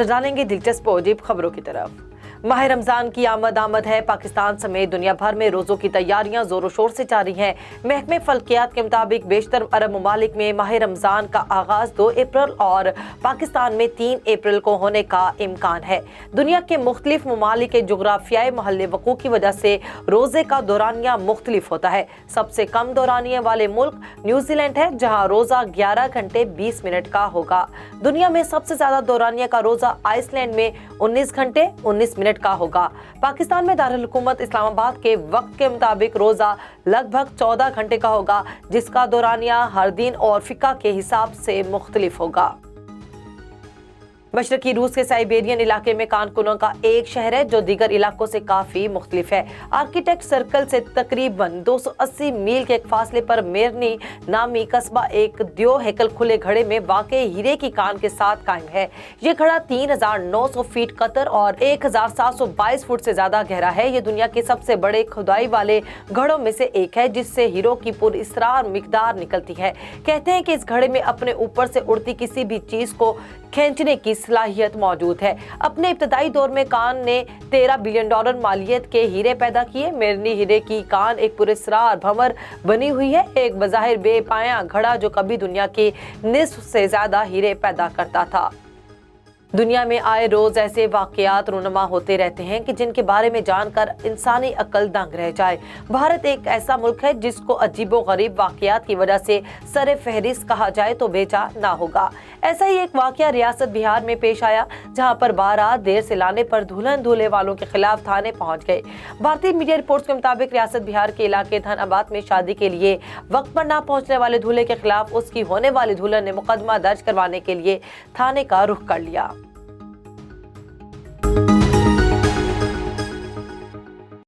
डालेंगे दिलचस्प और अजीब खबरों की तरफ। माह रमजान की आमद है। पाकिस्तान समेत दुनिया भर में रोजों की तैयारियां जोरों शोर से जारी हैं। महकमे फल्कियात के मुताबिक बेशतर अरब ममालिक में माह रमजान का आगाज 2 अप्रैल और पाकिस्तान में 3 अप्रैल को होने का इम्कान है। दुनिया के मुख्तलिफ ममालिक के जोग्राफियाई महल वक़ू की वजह से रोजे का दौरानिया मुख्तलिफ होता है। सबसे कम दौरानिया वाले मुल्क न्यूजीलैंड है, जहाँ रोजा 11 घंटे 20 मिनट का होगा। दुनिया में सबसे ज्यादा दौरानिया का रोजा आइसलैंड में 19 घंटे 19 मिनट का होगा। पाकिस्तान में दारुल हुकूमत इस्लामाबाद के वक्त के मुताबिक रोजा लगभग 14 घंटे का होगा, जिसका दौरानिया हर दिन और फिका के हिसाब से मुख्तलिफ होगा। मशरकी रूस के साइबेरियन इलाके में कानकुनों का एक शहर है जो दीगर इलाकों से काफी मुख्तलिफ है। आर्किटेक्ट सर्कल से तकरीबन 280 मील के एक फासले पर मेरनी नामी कस्बा एक द्यो हैकल खुले घड़े में वाक़े हीरे की कान के साथ कायम है। ये घड़ा 3900 फीट कतर और 1722 फुट से ज्यादा गहरा है। ये दुनिया के सबसे बड़े खुदाई वाले घड़ों में से एक है, जिससे हीरो की पुरअसरार मिकदार निकलती है। कहते हैं कि इस घड़े में अपने ऊपर से उड़ती किसी भी चीज को खींचने की सलाहियत मौजूद है। अपने इब्तदाई दौर में कान ने $13 बिलियन मालियत के हीरे पैदा किए। मेरनी हीरे की कान एक पुरअसरार भंवर बनी हुई है, एक बज़ाहिर बेपाया घड़ा जो कभी दुनिया के निस्फ से ज्यादा हीरे पैदा करता था। दुनिया में आए रोज ऐसे वाकयात रूनुमा होते रहते हैं कि जिनके बारे में जानकर इंसानी अक्ल दंग रह जाए। भारत एक ऐसा मुल्क है जिसको अजीबो गरीब वाकयात की वजह से सरे फहरिस्त कहा जाए तो बेचा ना होगा। ऐसा ही एक वाकया रियासत बिहार में पेश आया, जहां पर बारात देर से लाने पर दुल्हन दूल्हे वालों के खिलाफ थाने पहुंच गए। भारतीय मीडिया रिपोर्ट्स के मुताबिक रियासत बिहार के इलाके धनबाद में शादी के लिए वक्त पर ना पहुंचने वाले दूल्हे के खिलाफ उसकी होने वाली दुल्हन ने मुकदमा दर्ज करवाने के लिए थाने का रुख कर लिया।